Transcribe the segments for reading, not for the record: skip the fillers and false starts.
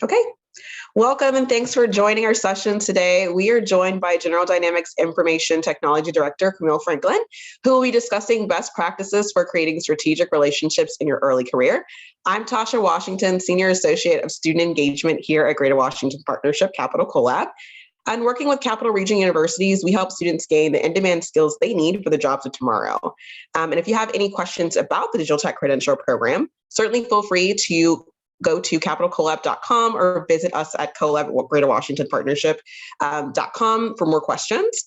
Okay, welcome and thanks for joining our session today. We are joined by General Dynamics Information Technology Director, Camille Franklin, who will be discussing best practices for creating strategic relationships in your early career. I'm Tasha Washington, Senior Associate of Student Engagement here at Greater Washington Partnership Capital Collab. And working with Capital Region universities, we help students gain the in-demand skills they need for the jobs of tomorrow. And if you have any questions about the Digital Tech Credential program, certainly feel free to go to capitalcollab.com or visit us at collab Greater Washington Partnership.com for more questions.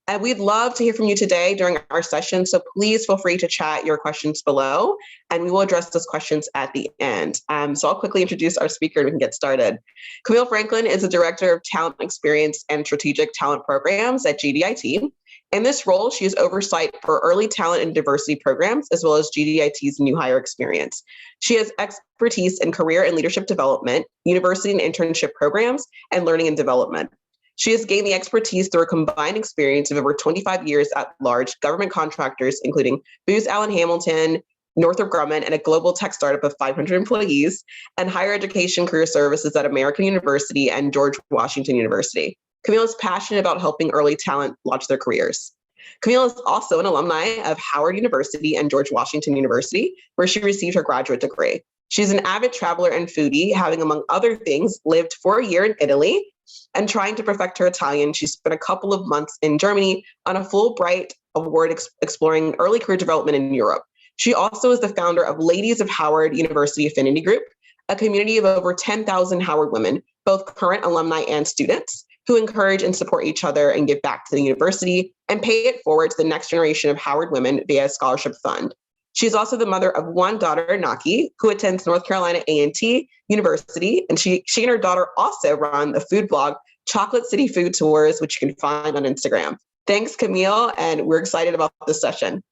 And we'd love to hear from you today during our session. So please feel free to chat your questions below and we will address those questions at the end. So I'll quickly introduce our speaker and we can get started. Camille Franklin is the Director of Talent Experience and Strategic Talent Programs at GDIT. In this role, she has oversight for early talent and diversity programs, as well as GDIT's new hire experience. She has expertise in career and leadership development, university and internship programs, and learning and development. She has gained the expertise through a combined experience of over 25 years at large government contractors, including Booz Allen Hamilton, Northrop Grumman, and a global tech startup of 500 employees, and higher education career services at American University and George Washington University. Camille is passionate about helping early talent launch their careers. Camille is also an alumni of Howard University and George Washington University, where she received her graduate degree. She's an avid traveler and foodie, having, among other things, lived for a year in Italy. And trying to perfect her Italian, she spent a couple of months in Germany on a Fulbright award exploring early career development in Europe. She also is the founder of Ladies of Howard University Affinity Group, a community of over 10,000 Howard women, both current alumni and students, who encourage and support each other and give back to the university and pay it forward to the next generation of Howard women via a scholarship fund. She's also the mother of one daughter, Naki, who attends North Carolina A&T University, and she and her daughter also run the food blog Chocolate City Food Tours, which you can find on Instagram. Thanks, Camille, and we're excited about this session.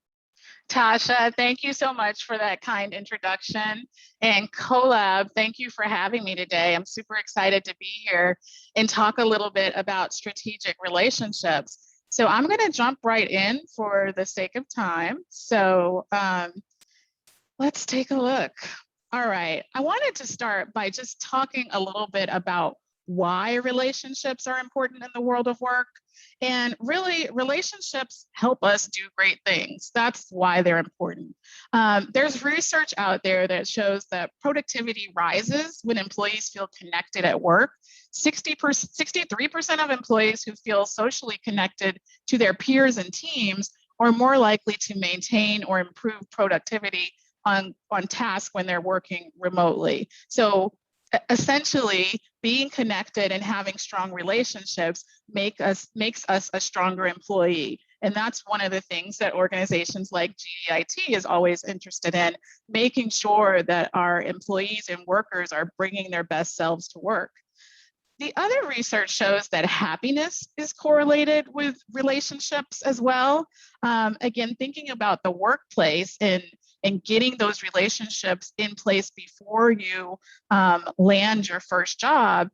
Tasha, thank you so much for that kind introduction. And Collab, thank you for having me today. I'm super excited to be here and talk a little bit about strategic relationships. So I'm going to jump right in for the sake of time. So let's take a look. All right. I wanted to start by just talking a little bit about why relationships are important in the world of work. And really, relationships help us do great things. That's why they're important. There's research out there that shows that productivity rises when employees feel connected at work. 63% of employees who feel socially connected to their peers and teams are more likely to maintain or improve productivity on tasks when they're working remotely. So essentially, being connected and having strong relationships makes us a stronger employee. And that's one of the things that organizations like GDIT is always interested in, making sure that our employees and workers are bringing their best selves to work. The other research shows that happiness is correlated with relationships as well. Again, thinking about the workplace and getting those relationships in place before you land your first job,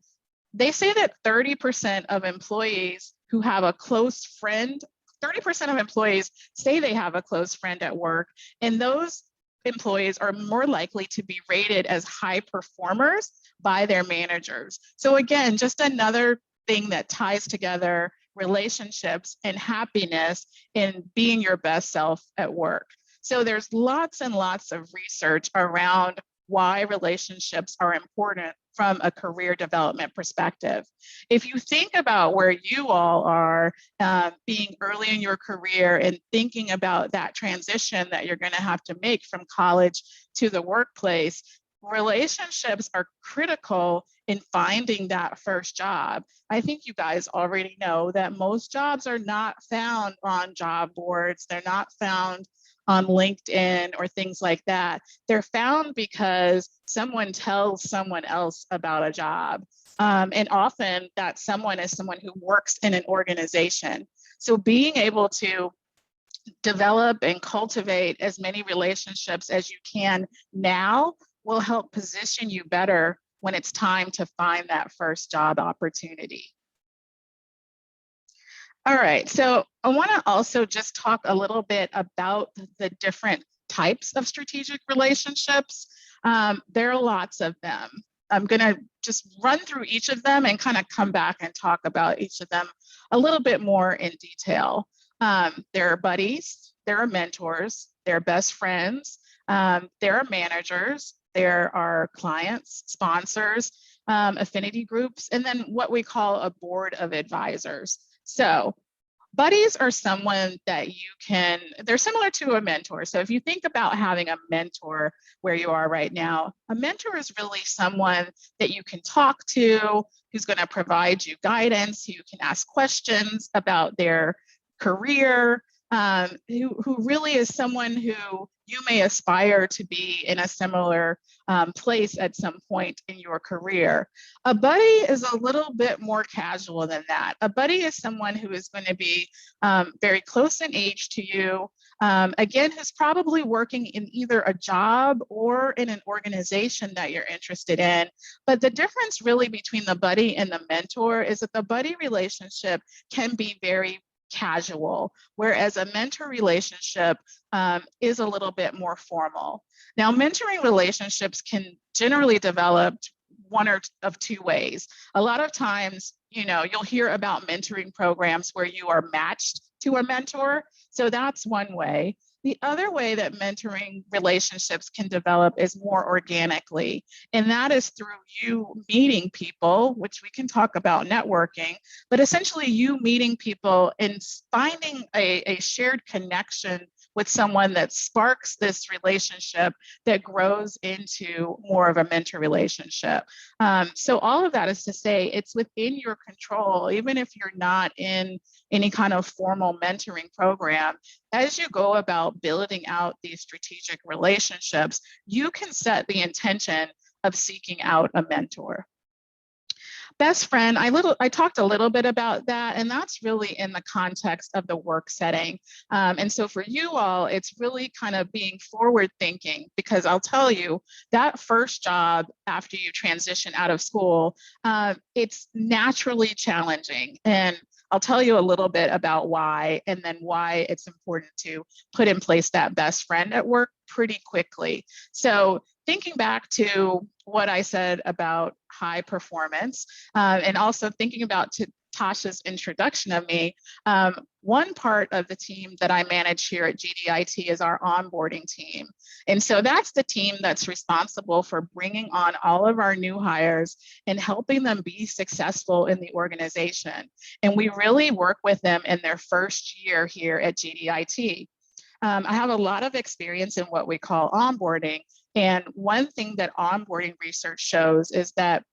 they say that 30% of employees who have a close friend, 30% of employees say they have a close friend at work, and those employees are more likely to be rated as high performers by their managers. So again, just another thing that ties together relationships and happiness in being your best self at work. So there's lots and lots of research around why relationships are important from a career development perspective. If you think about where you all are being early in your career and thinking about that transition that you're going to have to make from college to the workplace, relationships are critical in finding that first job. I think you guys already know that most jobs are not found on job boards. They're not found on LinkedIn or things like that. They're found because someone tells someone else about a job. And often that someone is someone who works in an organization. So being able to develop and cultivate as many relationships as you can now will help position you better when it's time to find that first job opportunity. All right, so I want to also just talk a little bit about the different types of strategic relationships. There are lots of them. I'm going to just run through each of them and kind of come back and talk about each of them a little bit more in detail. There are buddies, there are mentors, there are best friends, there are managers, there are clients, sponsors, affinity groups, and then what we call a board of advisors. So buddies are someone that they're similar to a mentor. So if you think about having a mentor where you are right now, a mentor is really someone that you can talk to, who's going to provide you guidance, who you can ask questions about their career, who really is someone who you may aspire to be in a similar place at some point in your career. A buddy is a little bit more casual than that. A buddy is someone who is going to be very close in age to you, again, who's probably working in either a job or in an organization that you're interested in. But the difference really between the buddy and the mentor is that the buddy relationship can be very casual, whereas a mentor relationship is a little bit more formal. Now, mentoring relationships can generally develop one of two ways. A lot of times, you'll hear about mentoring programs where you are matched to a mentor. So that's one way. The other way that mentoring relationships can develop is more organically, and that is through you meeting people, which we can talk about networking, but essentially you meeting people and finding a shared connection with someone that sparks this relationship that grows into more of a mentor relationship. So all of that is to say it's within your control, even if you're not in any kind of formal mentoring program. As you go about building out these strategic relationships, you can set the intention of seeking out a mentor. Best friend, I talked a little bit about that, and that's really in the context of the work setting. And so for you all, it's really kind of being forward thinking, because I'll tell you that first job after you transition out of school, it's naturally challenging. And I'll tell you a little bit about why, and then why it's important to put in place that best friend at work pretty quickly. So thinking back to what I said about high performance, and also thinking about Tasha's introduction of me, one part of the team that I manage here at GDIT is our onboarding team. And so that's the team that's responsible for bringing on all of our new hires and helping them be successful in the organization. And we really work with them in their first year here at GDIT. I have a lot of experience in what we call onboarding. And one thing that onboarding research shows is that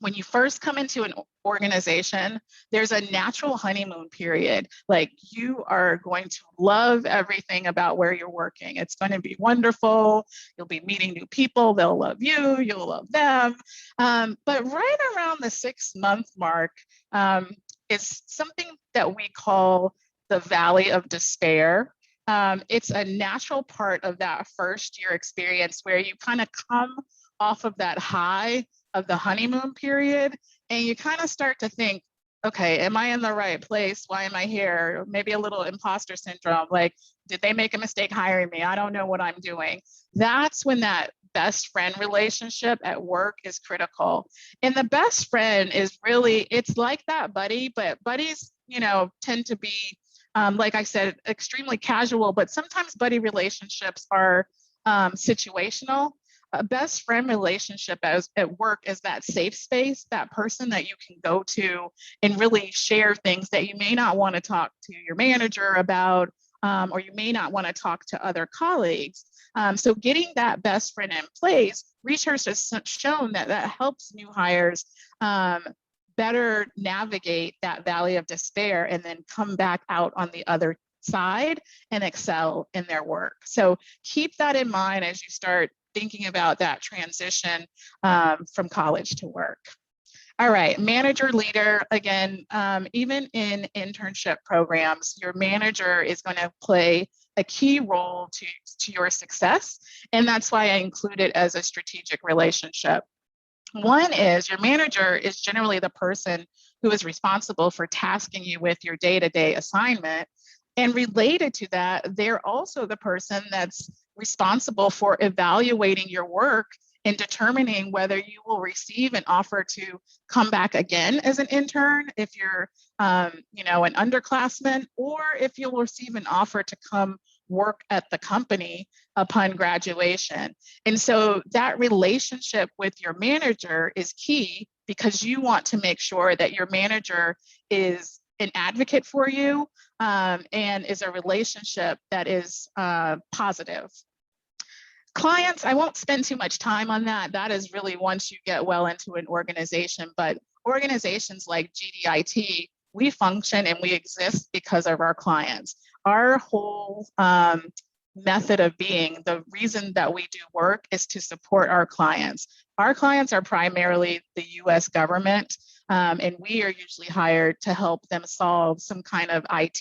when you first come into an organization, there's a natural honeymoon period. Like, you are going to love everything about where you're working. It's going to be wonderful. You'll be meeting new people. They'll love you. You'll love them. But right around the 6-month mark is something that we call the valley of despair. It's a natural part of that first year experience where you kind of come off of that high of the honeymoon period, and you kind of start to think, okay, am I in the right place? Why am I here? Maybe a little imposter syndrome, like, did they make a mistake hiring me? I don't know what I'm doing. That's when that best friend relationship at work is critical. And the best friend is really, it's like that buddy, but buddies, tend to be, like I said, extremely casual, but sometimes buddy relationships are situational. A best friend relationship at work is that safe space, that person that you can go to and really share things that you may not want to talk to your manager about, or you may not want to talk to other colleagues. So getting that best friend in place, research has shown that helps new hires better navigate that valley of despair and then come back out on the other side and excel in their work. So keep that in mind as you start thinking about that transition from college to work. All right, manager leader, again, even in internship programs, your manager is going to play a key role to your success. And that's why I include it as a strategic relationship. One is your manager is generally the person who is responsible for tasking you with your day-to-day assignment. And related to that, they're also the person that's responsible for evaluating your work in determining whether you will receive an offer to come back again as an intern if you're an underclassman, or if you'll receive an offer to come work at the company upon graduation. And so that relationship with your manager is key, because you want to make sure that your manager is an advocate for you and is a relationship that is positive. Clients, I won't spend too much time on that. That is really once you get well into an organization, but organizations like GDIT, we function and we exist because of our clients. Our whole method of being, the reason that we do work is to support our clients. Our clients are primarily the US government, and we are usually hired to help them solve some kind of IT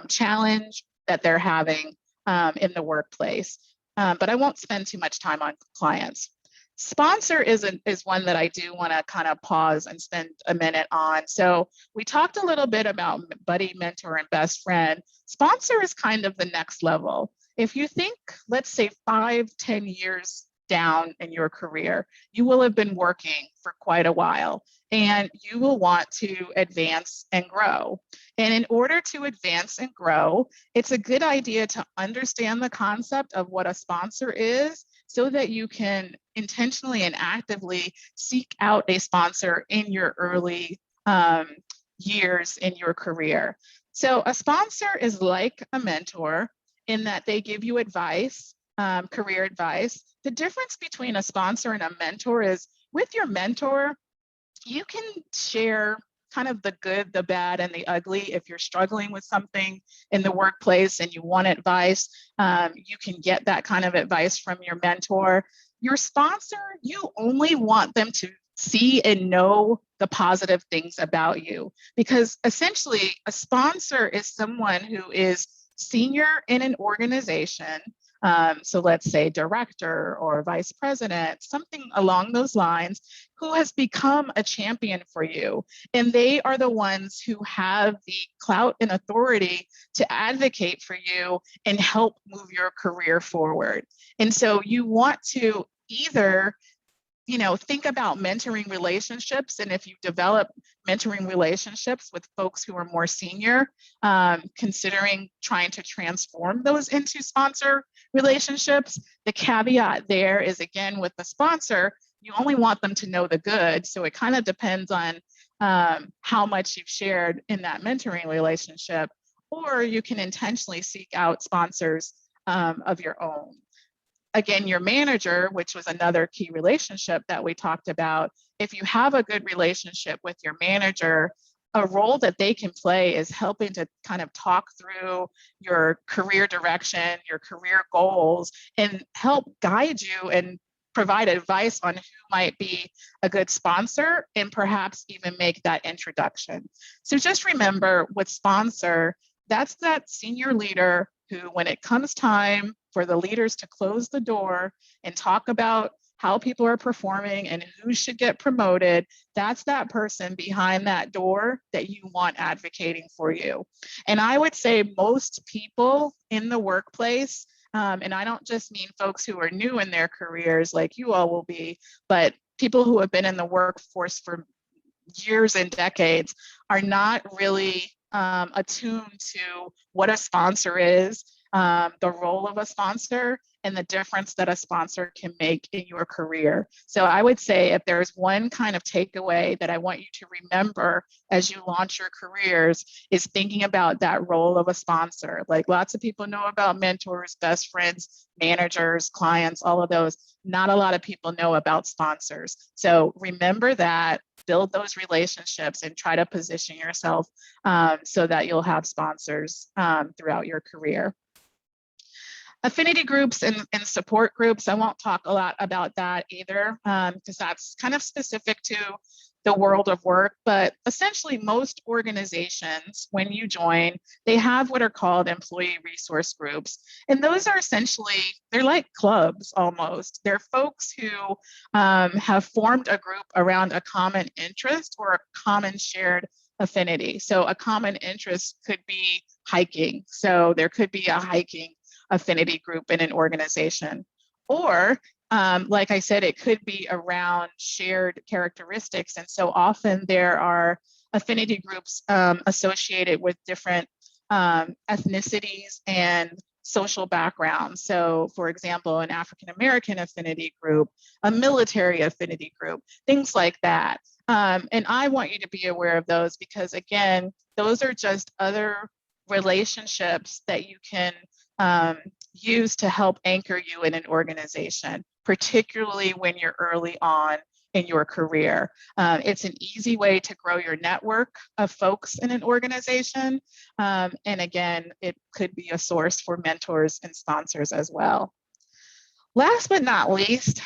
challenge that they're having in the workplace. But I won't spend too much time on clients. Sponsor is one that I do want to kind of pause and spend a minute on. So we talked a little bit about buddy, mentor, and best friend. Sponsor is kind of the next level. If you think, let's say 5-10 years down in your career, you will have been working for quite a while and you will want to advance and grow. And in order to advance and grow, it's a good idea to understand the concept of what a sponsor is, so that you can intentionally and actively seek out a sponsor in your early years in your career. So a sponsor is like a mentor in that they give you advice, career advice. The difference between a sponsor and a mentor is, with your mentor, you can share kind of the good, the bad, and the ugly. If you're struggling with something in the workplace and you want advice, you can get that kind of advice from your mentor. Your sponsor, you only want them to see and know the positive things about you, because essentially a sponsor is someone who is senior in an organization. So let's say director or vice president, something along those lines, who has become a champion for you. And they are the ones who have the clout and authority to advocate for you and help move your career forward. And so you want to either think about mentoring relationships. And if you develop mentoring relationships with folks who are more senior, considering trying to transform those into sponsor relationships. The caveat there is, again, with the sponsor, you only want them to know the good. So it kind of depends on how much you've shared in that mentoring relationship, or you can intentionally seek out sponsors of your own. Again, your manager, which was another key relationship that we talked about, if you have a good relationship with your manager, a role that they can play is helping to kind of talk through your career direction, your career goals, and help guide you and provide advice on who might be a good sponsor, and perhaps even make that introduction. So just remember, with sponsor, that's that senior leader who, when it comes time for the leaders to close the door and talk about how people are performing and who should get promoted, that's that person behind that door that you want advocating for you. And I would say most people in the workplace, and I don't just mean folks who are new in their careers like you all will be, but people who have been in the workforce for years and decades, are not really attuned to what a sponsor is, the role of a sponsor, and the difference that a sponsor can make in your career. So I would say, if there's one kind of takeaway that I want you to remember as you launch your careers, is thinking about that role of a sponsor. Like, lots of people know about mentors, best friends, managers, clients, all of those. Not a lot of people know about sponsors. So remember that, build those relationships, and try to position yourself so that you'll have sponsors throughout your career. Affinity groups and support groups, I won't talk a lot about that either, because that's kind of specific to the world of work. But essentially, most organizations, when you join, they have what are called employee resource groups. And those are essentially, they're like clubs almost. They're folks who have formed a group around a common interest or a common shared affinity. So a common interest could be hiking. So there could be a hiking affinity group in an organization. Or Like I said, it could be around shared characteristics. And so often there are affinity groups associated with different ethnicities and social backgrounds. So for example, an African American affinity group, a military affinity group, things like that. And I want you to be aware of those because again, those are just other relationships that you can use to help anchor you in an organization, particularly when you're early on in your career. It's an easy way to grow your network of folks in an organization. And again, it could be a source for mentors and sponsors as well. Last but not least,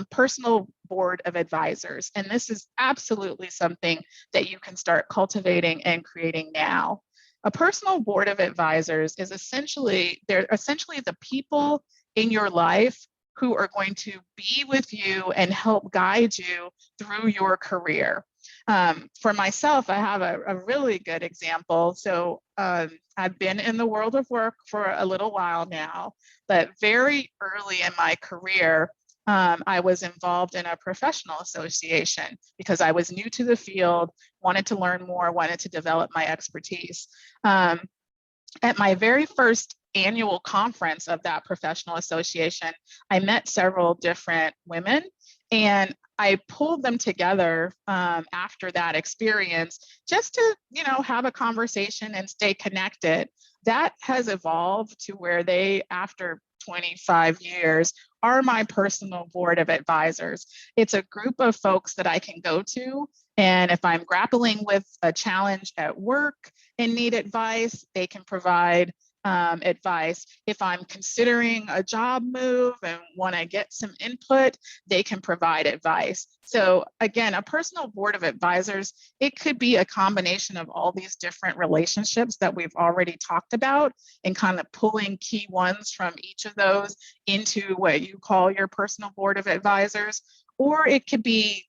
personal board of advisors. And this is absolutely something that you can start cultivating and creating now. A personal board of advisors is they're essentially the people in your life who are going to be with you and help guide you through your career. For myself, I have a really good example. So I've been in the world of work for a little while now, but very early in my career, I was involved in a professional association because I was new to the field, wanted to learn more, wanted to develop my expertise. At my very first annual conference of that professional association, I met several different women and I pulled them together after that experience just to, have a conversation and stay connected. That has evolved to where they, after 25 years, are my personal board of advisors. It's a group of folks that I can go to. And if I'm grappling with a challenge at work and need advice, they can provide advice. If I'm considering a job move and want to get some input, they can provide advice. So again, a personal board of advisors, it could be a combination of all these different relationships that we've already talked about and kind of pulling key ones from each of those into what you call your personal board of advisors. Or it could be,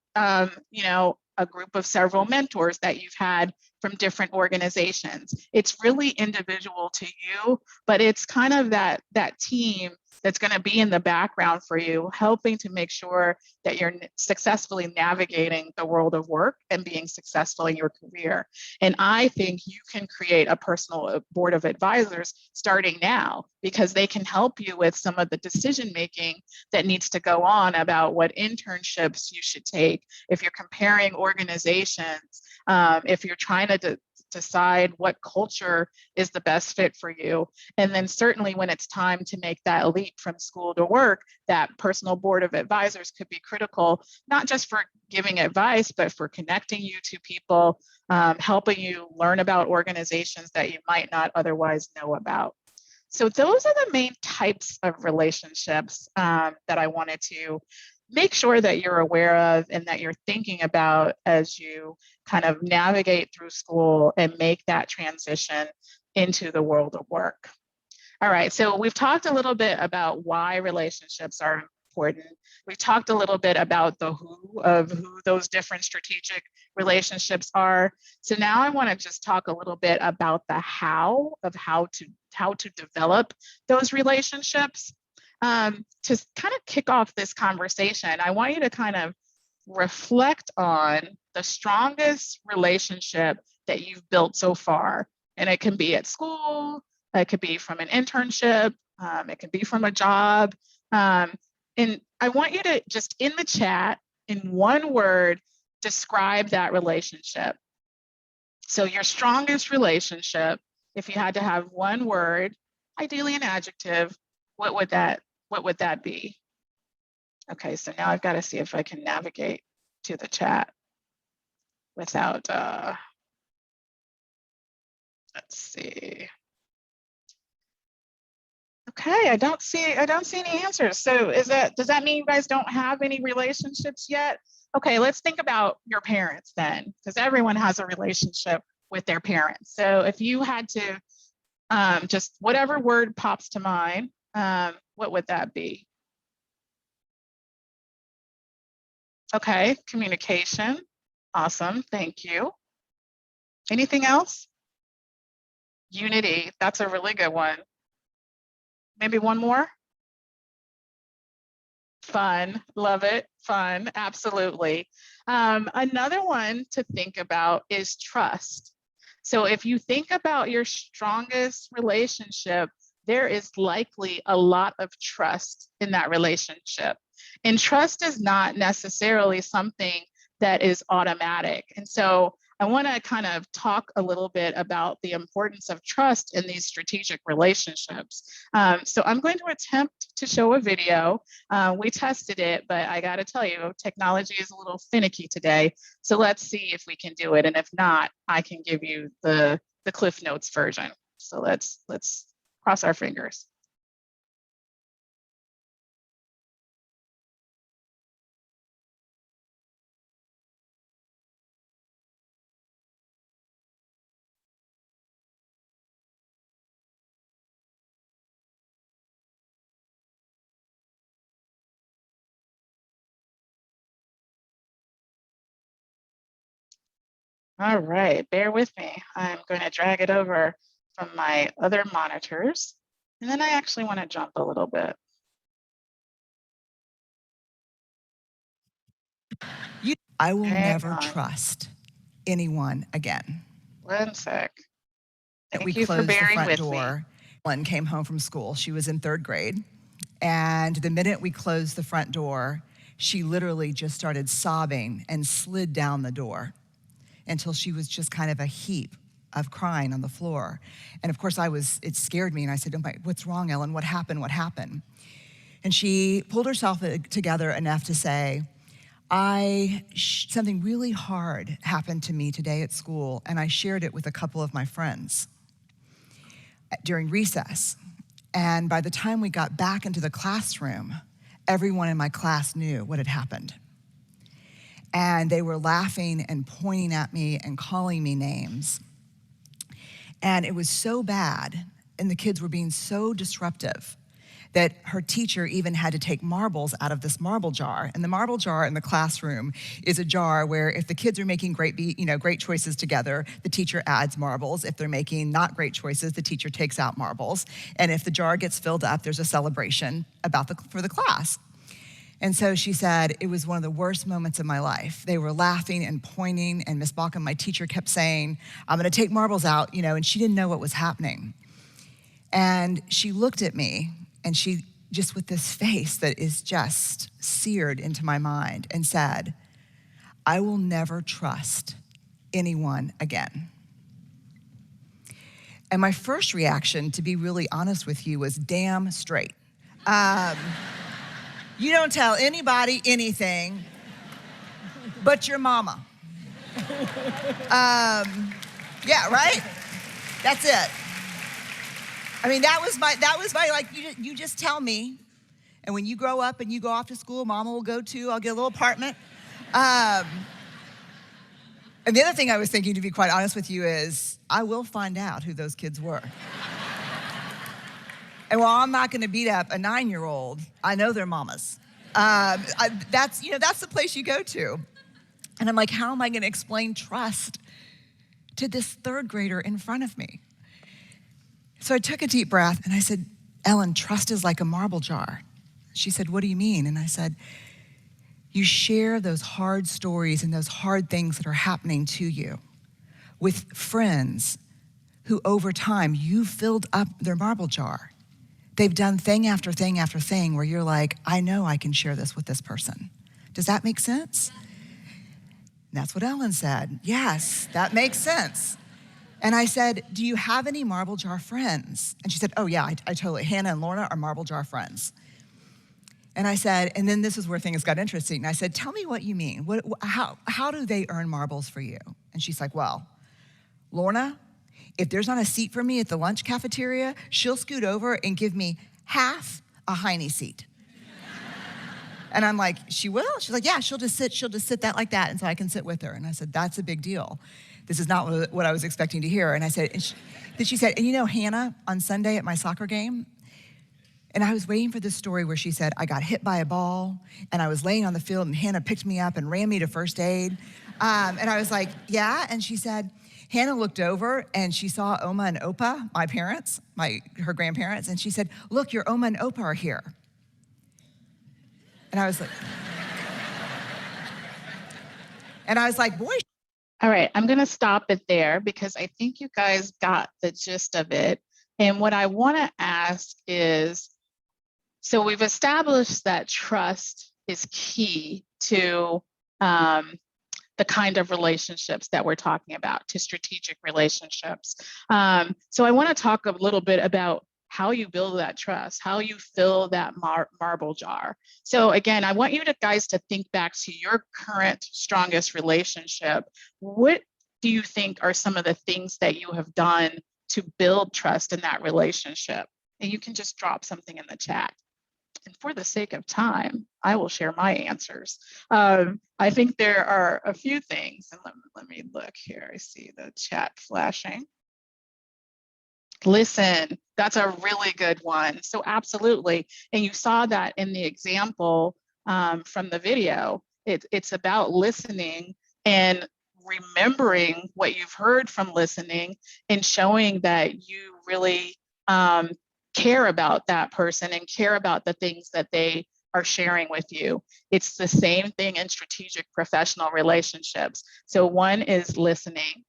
a group of several mentors that you've had from different organizations. It's really individual to you, but it's kind of that team that's going to be in the background for you, helping to make sure that you're successfully navigating the world of work and being successful in your career. And I think you can create a personal board of advisors starting now because they can help you with some of the decision making that needs to go on about what internships you should take. If you're comparing organizations, if you're trying to decide what culture is the best fit for you. And then certainly when it's time to make that leap from school to work, that personal board of advisors could be critical, not just for giving advice, but for connecting you to people, helping you learn about organizations that you might not otherwise know about. So those are the main types of relationships that I wanted to make sure that you're aware of and that you're thinking about as you kind of navigate through school and make that transition into the world of work. All right, so we've talked a little bit about why relationships are important. We've talked a little bit about the who of who those different strategic relationships are. So now I want to just talk a little bit about the how of how to develop those relationships. To kind of kick off this conversation, I want you to kind of reflect on the strongest relationship that you've built so far. And it can be at school, it could be from an internship, it can be from a job. And I want you to just in the chat, in one word, describe that relationship. So your strongest relationship, if you had to have one word, ideally an adjective, what would that be? Okay, so now I've got to see if I can navigate to the chat without, let's see. Okay, I don't see any answers. So does that mean you guys don't have any relationships yet? Okay, let's think about your parents then, because everyone has a relationship with their parents. So if you had to, just whatever word pops to mind, what would that be? Okay, communication. Awesome, thank you. Anything else? Unity, that's a really good one. Maybe one more? Fun, love it, fun, absolutely. Another one to think about is trust. So if you think about your strongest relationship, there is likely a lot of trust in that relationship. And trust is not necessarily something that is automatic. And so I want to kind of talk a little bit about the importance of trust in these strategic relationships. So I'm going to attempt to show a video. We tested it, but I got to tell you, technology is a little finicky today. So let's see if we can do it. And if not, I can give you the Cliff Notes version. So let's cross our fingers. All right, bear with me. I'm going to drag it over from my other monitors. And then I actually want to jump a little bit. I will Hang never on. trust anyone again. 1 sec. We Thank you for closed the bearing front with door. Ellen came home from school. She was in 3rd grade. And the minute we closed the front door, she literally just started sobbing and slid down the door until she was just kind of a heap of crying on the floor. And of course, it scared me. And I said, "Oh my, what's wrong, Ellen? What happened? What happened?" And she pulled herself together enough to say, something really hard happened to me today at school, and I shared it with a couple of my friends during recess. And by the time we got back into the classroom, everyone in my class knew what had happened. And they were laughing and pointing at me and calling me names. And it was so bad, and the kids were being so disruptive, that her teacher even had to take marbles out of this marble jar. And the marble jar in the classroom is a jar where if the kids are making great choices together, the teacher adds marbles. If they're making not great choices, the teacher takes out marbles. And if the jar gets filled up, there's a celebration for the class. And so she said, it was one of the worst moments of my life. They were laughing and pointing, and Miss Balkin, my teacher, kept saying, "I'm gonna take marbles out," and she didn't know what was happening. And she looked at me, and she, just with this face that is just seared into my mind, and said, "I will never trust anyone again." And my first reaction, to be really honest with you, was damn straight. You don't tell anybody anything but your mama. Yeah, right? That's it. I mean, that was my like, you just tell me. And when you grow up and you go off to school, mama will go too. I'll get a little apartment. And the other thing I was thinking, to be quite honest with you, is I will find out who those kids were. And while I'm not gonna beat up a 9-year-old, I know their mamas. That's the place you go to. And I'm like, how am I gonna explain trust to this 3rd grader in front of me? So I took a deep breath and I said, "Ellen, trust is like a marble jar." She said, "What do you mean?" And I said, "You share those hard stories and those hard things that are happening to you with friends who over time you filled up their marble jar. They've done thing after thing after thing where you're like, I know I can share this with this person. Does that make sense?" And that's what Ellen said. Yes, that makes sense. And I said, "Do you have any marble jar friends?" And she said, "Oh yeah, I totally, Hannah and Lorna are marble jar friends." And I said, and then this is where things got interesting. And I said, "Tell me what you mean. How do they earn marbles for you?" And she's like, "Well, Lorna, if there's not a seat for me at the lunch cafeteria, she'll scoot over and give me half a Heine seat." And I'm like, "She will?" She's like, "Yeah, she'll just sit that like that, and so I can sit with her." And I said, "That's a big deal. This is not what I was expecting to hear." And I said, then she said, "And Hannah, on Sunday at my soccer game," and I was waiting for this story where she said, "I got hit by a ball, and I was laying on the field, and Hannah picked me up and ran me to first aid." And I was like, "Yeah?" And she said, Hannah looked over and she saw Oma and Opa, my parents, her grandparents, and she said, "Look, your Oma and Opa are here." And I was like, boy. All right, I'm going to stop it there because I think you guys got the gist of it. And what I want to ask is, so we've established that trust is key to the kind of relationships that we're talking about, to strategic relationships. So I want to talk a little bit about how you build that trust, how you fill that marble jar. So again, I want you guys to think back to your current strongest relationship. What do you think are some of the things that you have done to build trust in that relationship? And you can just drop something in the chat. And for the sake of time, I will share my answers. I think there are a few things, and let me look here. I see the chat flashing. Listen, that's a really good one. So absolutely, and you saw that in the example from the video. It's about listening and remembering what you've heard from listening and showing that you really care about that person and care about the things that they are sharing with you. It's the same thing in strategic professional relationships. So one is listening.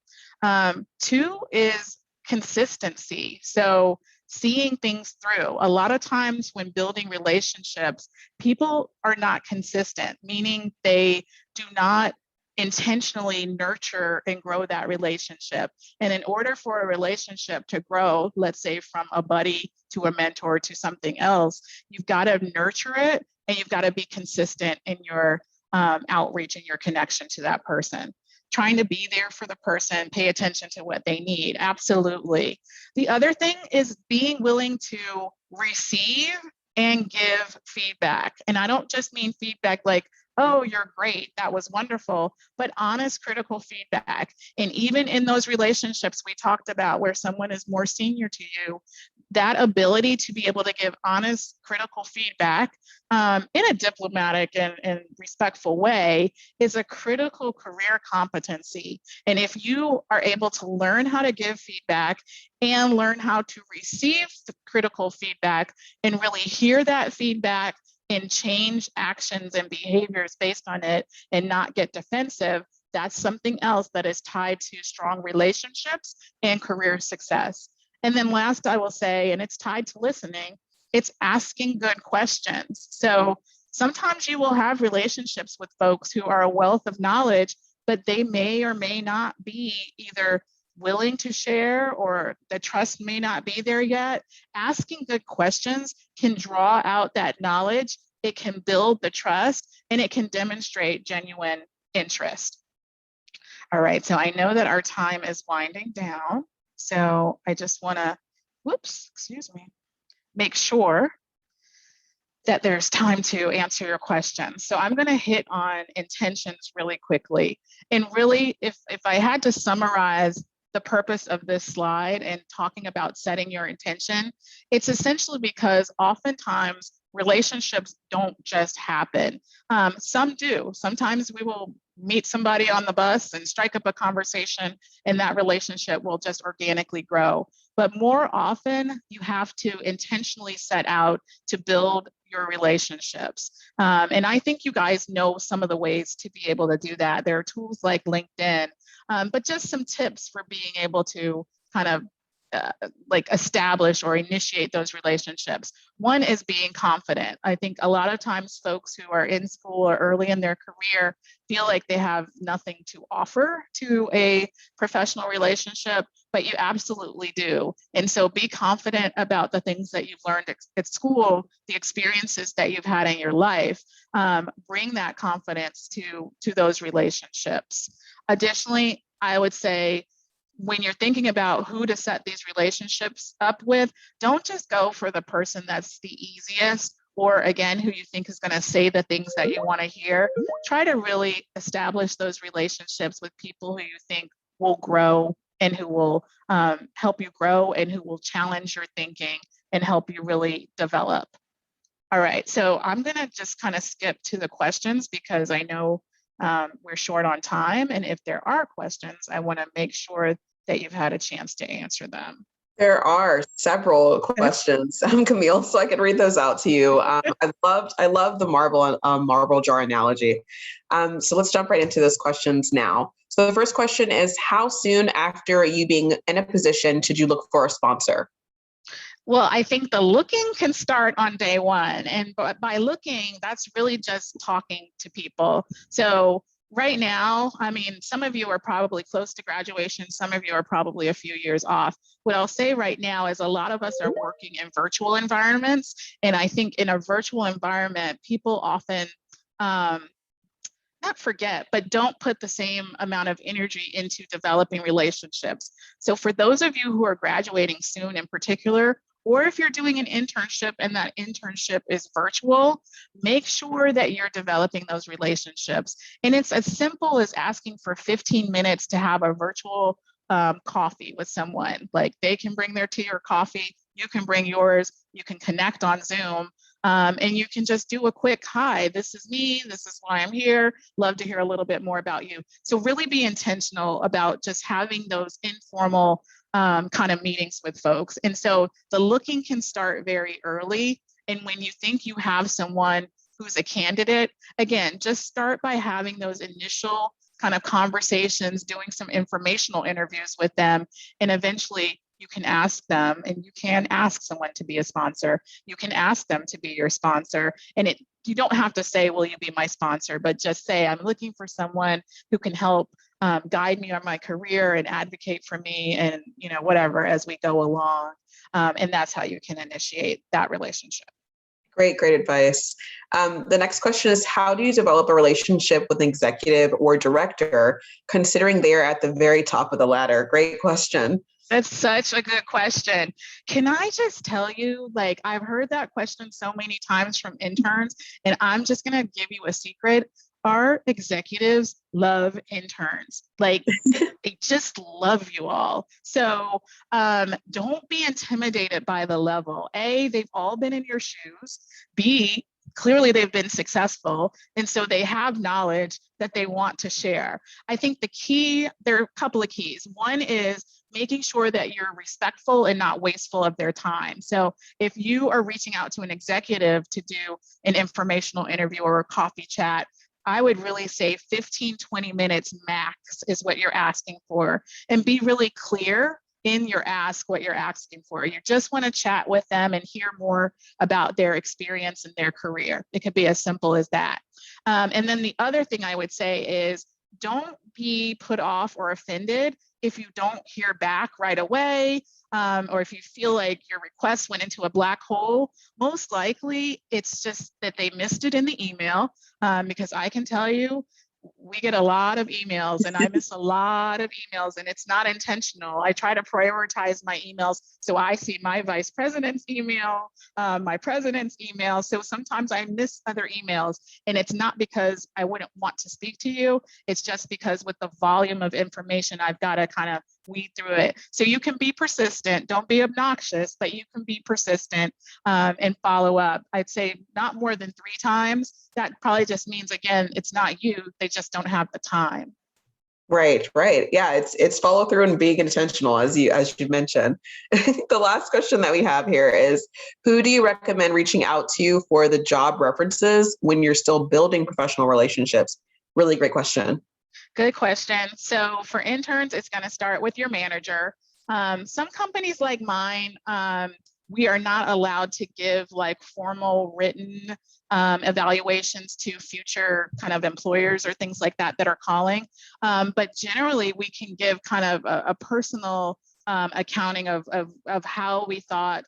Two is consistency. So seeing things through. A lot of times when building relationships, people are not consistent, meaning they do not intentionally nurture and grow that relationship. And in order for a relationship to grow, let's say from a buddy to a mentor to something else, you've got to nurture it and you've got to be consistent in your outreach and your connection to that person. Trying to be there for the person, pay attention to what they need. Absolutely. The other thing is being willing to receive and give feedback. And I don't just mean feedback like, oh, you're great, that was wonderful, but honest, critical feedback. And even in those relationships we talked about where someone is more senior to you, that ability to be able to give honest, critical feedback in a diplomatic and respectful way is a critical career competency. And if you are able to learn how to give feedback and learn how to receive the critical feedback and really hear that feedback and change actions and behaviors based on it and not get defensive, that's something else that is tied to strong relationships and career success. And then last, I will say, and it's tied to listening, it's asking good questions. So sometimes you will have relationships with folks who are a wealth of knowledge, but they may or may not be either willing to share or the trust may not be there yet. Asking good questions can draw out that knowledge, it can build the trust, and it can demonstrate genuine interest. All right, so I know that our time is winding down. So I just want to, make sure that there's time to answer your questions. So I'm going to hit on intentions really quickly. And really, if I had to summarize the purpose of this slide and talking about setting your intention, it's essentially because oftentimes relationships don't just happen. Some do. Sometimes we will meet somebody on the bus and strike up a conversation and that relationship will just organically grow. But more often, you have to intentionally set out to build your relationships. And I think you guys know some of the ways to be able to do that. There are tools like LinkedIn, but just some tips for being able to kind of like establish or initiate those relationships. One is being confident. I think a lot of times folks who are in school or early in their career feel like they have nothing to offer to a professional relationship, but you absolutely do. And so be confident about the things that you've learned at school, the experiences that you've had in your life. Bring that confidence to those relationships. Additionally, I would say, when you're thinking about who to set these relationships up with, don't just go for the person that's the easiest or again, who you think is going to say the things that you want to hear. Try to really establish those relationships with people who you think will grow and who will help you grow and who will challenge your thinking and help you really develop. All right, so I'm going to just kind of skip to the questions because I know we're short on time. And if there are questions, I want to make sure that you've had a chance to answer them. There are several questions, Camille, so I can read those out to you. I love the marble jar analogy. So let's jump right into those questions now. So the first question is, how soon after you being in a position did you look for a sponsor? Well, I think the looking can start on day one. And by looking, that's really just talking to people. So right now, I mean, some of you are probably close to graduation. Some of you are probably a few years off. What I'll say right now is a lot of us are working in virtual environments. And I think in a virtual environment, people often, not forget, but don't put the same amount of energy into developing relationships. So for those of you who are graduating soon in particular, or if you're doing an internship and that internship is virtual, make sure that you're developing those relationships. And it's as simple as asking for 15 minutes to have a virtual coffee with someone. Like they can bring their tea or coffee, you can bring yours, you can connect on Zoom. And you can just do a quick, hi, this is me, this is why I'm here, love to hear a little bit more about you. So really be intentional about just having those informal kind of meetings with folks. And so the looking can start very early. And when you think you have someone who's a candidate, again, just start by having those initial kind of conversations, doing some informational interviews with them, and eventually you can ask them, and you can ask someone to be a sponsor. You can ask them to be your sponsor. And you don't have to say, will you be my sponsor? But just say, I'm looking for someone who can help guide me on my career and advocate for me and, whatever as we go along. And that's how you can initiate that relationship. Great advice. The next question is, how do you develop a relationship with an executive or director, considering they're at the very top of the ladder? Great question. That's such a good question. Can I just tell you, like, I've heard that question so many times from interns, and I'm just going to give you a secret. Our executives love interns. Like, they just love you all. So don't be intimidated by the level. A, they've all been in your shoes. B, clearly they've been successful. And so they have knowledge that they want to share. I think there are a couple of keys. One is making sure that you're respectful and not wasteful of their time. So if you are reaching out to an executive to do an informational interview or a coffee chat, I would really say 15, 20 minutes max is what you're asking for, and be really clear in your ask what you're asking for. You just want to chat with them and hear more about their experience and their career. It could be as simple as that. And then the other thing I would say is, don't be put off or offended if you don't hear back right away, or if you feel like your request went into a black hole. Most likely it's just that they missed it in the email, because I can tell you, we get a lot of emails and I miss a lot of emails, and it's not intentional. I try to prioritize my emails so I see my vice president's email, my president's email. So sometimes I miss other emails, and it's not because I wouldn't want to speak to you. It's just because with the volume of information, I've got to kind of weed through it. So you can be persistent, don't be obnoxious, but you can be persistent and follow up. I'd say not more than 3 times. That probably just means, again, it's not you, they just don't have the time. Right. Yeah, it's follow through and being intentional, as you mentioned. The last question that we have here is, who do you recommend reaching out to for the job references when you're still building professional relationships? Really great question. Good question. So for interns, it's going to start with your manager. Some companies like mine, we are not allowed to give like formal written evaluations to future kind of employers or things like that are calling. But generally, we can give kind of a personal accounting of how we thought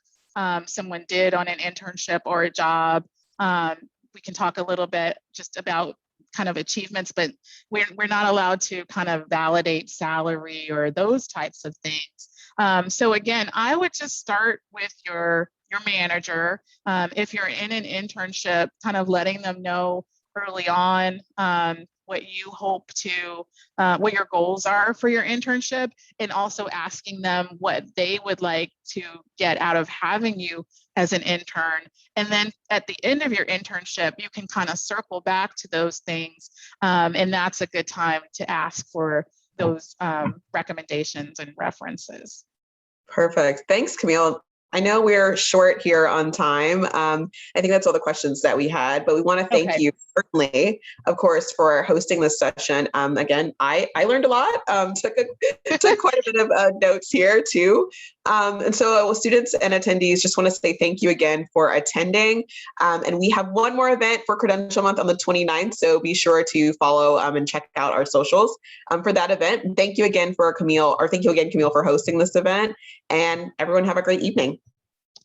someone did on an internship or a job. We can talk a little bit just about kind of achievements, but we're not allowed to kind of validate salary or those types of things. So again, I would just start with your manager. If you're in an internship, kind of letting them know early on what you hope to, what your goals are for your internship, and also asking them what they would like to get out of having you as an intern. And then at the end of your internship, you can kind of circle back to those things. And that's a good time to ask for those recommendations and references. Perfect. Thanks, Camille. I know we're short here on time. I think that's all the questions that we had, but we want to thank you certainly, of course, for hosting this session. Again, I learned a lot, took quite a bit of notes here too. And so students and attendees, just want to say thank you again for attending. And we have one more event for Credential Month on the 29th, so be sure to follow and check out our socials for that event. And thank you again, Camille, for hosting this event. And everyone have a great evening.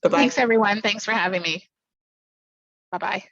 Bye-bye. Thanks, everyone. Thanks for having me. Bye-bye.